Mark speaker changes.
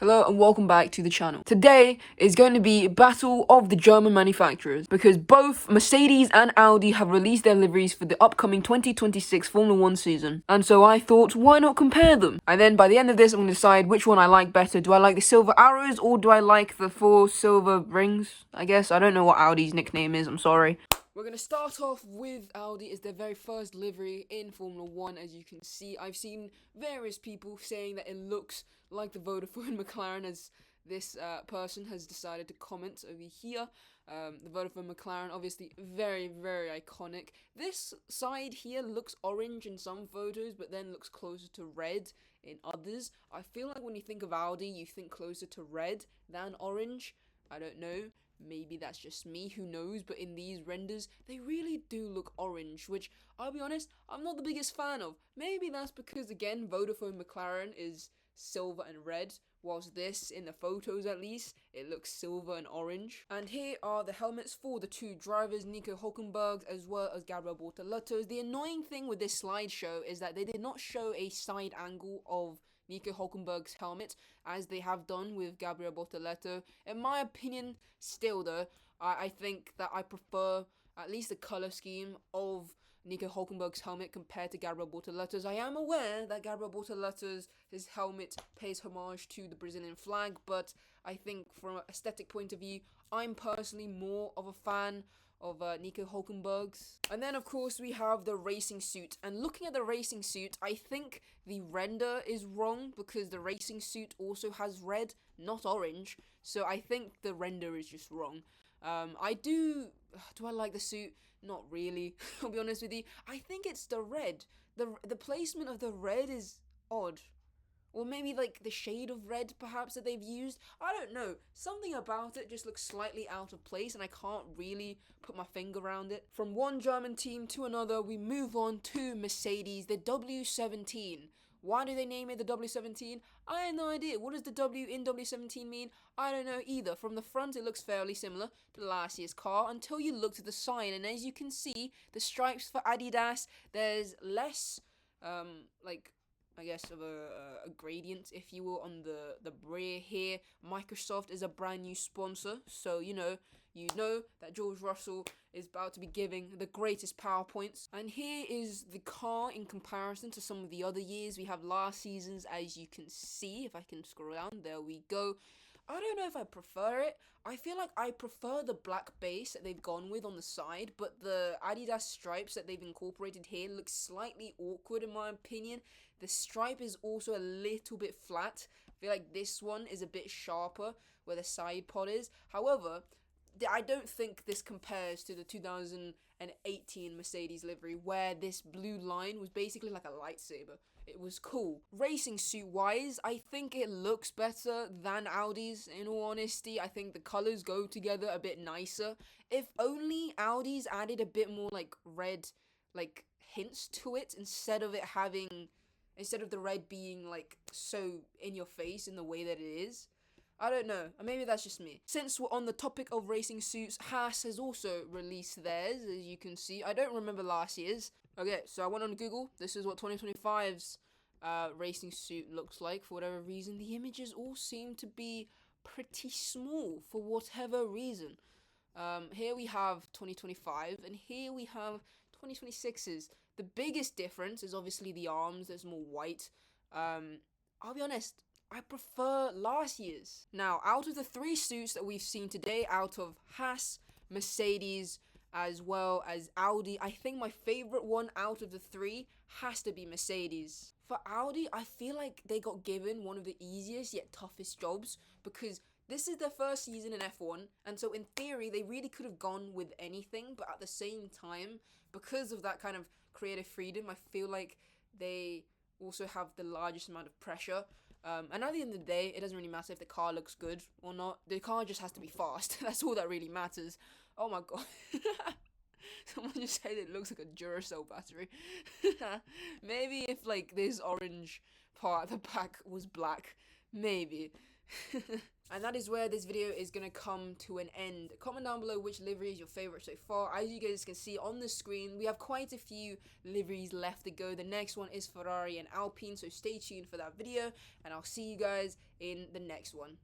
Speaker 1: Hello and welcome back to the channel. Today is going to be Battle of the German manufacturers because both Mercedes and Audi have released their liveries for the upcoming 2026 Formula 1 season. And so I thought, why not compare them? And then by the end of this, I'm going to decide which one I like better. Do I like the silver arrows or do I like the 4 silver rings? I guess. I don't know what Audi's nickname is, I'm sorry. We're going to start off with Audi. It's their very first livery in Formula 1. As you can see, I've seen various people saying that it looks like the Vodafone McLaren, as this person has decided to comment over here. The Vodafone McLaren, obviously very, very iconic. This side here looks orange in some photos, but then looks closer to red in others. I feel like when you think of Audi, you think closer to red than orange. I don't know. Maybe that's just me, who knows, but in these renders, they really do look orange, which, I'll be honest, I'm not the biggest fan of. Maybe that's because, again, Vodafone McLaren is silver and red, whilst this, in the photos at least, it looks silver and orange. And here are the helmets for the two drivers, Nico Hülkenberg as well as Gabriel Bortoleto. The annoying thing with this slideshow is that they did not show a side angle of Nico Hülkenberg's helmet, as they have done with Gabriel Bortoleto. In my opinion, still though, I think that I prefer at least the colour scheme of Nico Hülkenberg's helmet compared to Gabriel Bortoleto's. I am aware that Gabriel Bortoleto's his helmet pays homage to the Brazilian flag, but I think from an aesthetic point of view, I'm personally more of a fan of Nico Hülkenberg's. And then of course we have the racing suit, and looking at the racing suit, I think the render is wrong because the racing suit also has red, not orange, so I think the render is just wrong. Do I like the suit? Not really. I'll be honest with you. I think it's the red. The placement of the red is odd. Or maybe like the shade of red perhaps that they've used. I don't know. Something about it just looks slightly out of place and I can't really put my finger around it. From one German team to another, we move on to Mercedes, the W17. Why do they name it the W17? I have no idea. What does the W in W17 mean? I don't know either. From the front, it looks fairly similar to last year's car until you look to the side. And as you can see, the stripes for Audi'S, there's less, I guess, of a gradient, if you will, on the rear here. Microsoft is a brand new sponsor, so you know that George Russell is about to be giving the greatest PowerPoints. And here is the car in comparison to some of the other years. We have last season's, as you can see. If I can scroll down, there we go. I don't know if I prefer it. I feel like I prefer the black base that they've gone with on the side, but the Audi'S stripes that they've incorporated here look slightly awkward in my opinion. The stripe is also a little bit flat. I feel like this one is a bit sharper where the side pod is. However, I don't think this compares to the 2018 Mercedes livery where this blue line was basically like a lightsaber. It was cool. Racing suit wise, I think it looks better than Audi's, in all honesty. I think the colours go together a bit nicer. If only Audi's added a bit more like red, like hints to it instead of the red being like so in your face in the way that it is. I don't know, maybe that's just me. Since we're on the topic of racing suits, Haas has also released theirs, as you can see. I don't remember last year's. Okay, so I went on Google. This is what 2025's racing suit looks like. For whatever reason, the images all seem to be pretty small for whatever reason. Here we have 2025, and here we have 2026's. The biggest difference is obviously the arms. There's more white. I'll be honest, I prefer last year's. Now, out of the three suits that we've seen today, out of Haas, Mercedes, as well as Audi, I think my favorite one out of the three has to be Mercedes. For Audi, I feel like they got given one of the easiest yet toughest jobs because this is their first season in F1, and so in theory, they really could have gone with anything, but at the same time, because of that kind of creative freedom, I feel like they also have the largest amount of pressure. And at the end of the day, it doesn't really matter if the car looks good or not. The car just has to be fast. That's all that really matters. Oh my god. Someone just said it looks like a Duracell battery. Maybe if like this orange part at the back was black. Maybe. And that is where this video is going to come to an end. Comment down below which livery is your favorite so far. As you guys can see on the screen, we have quite a few liveries left to go. The next one is Ferrari and Alpine, so stay tuned for that video, and I'll see you guys in the next one.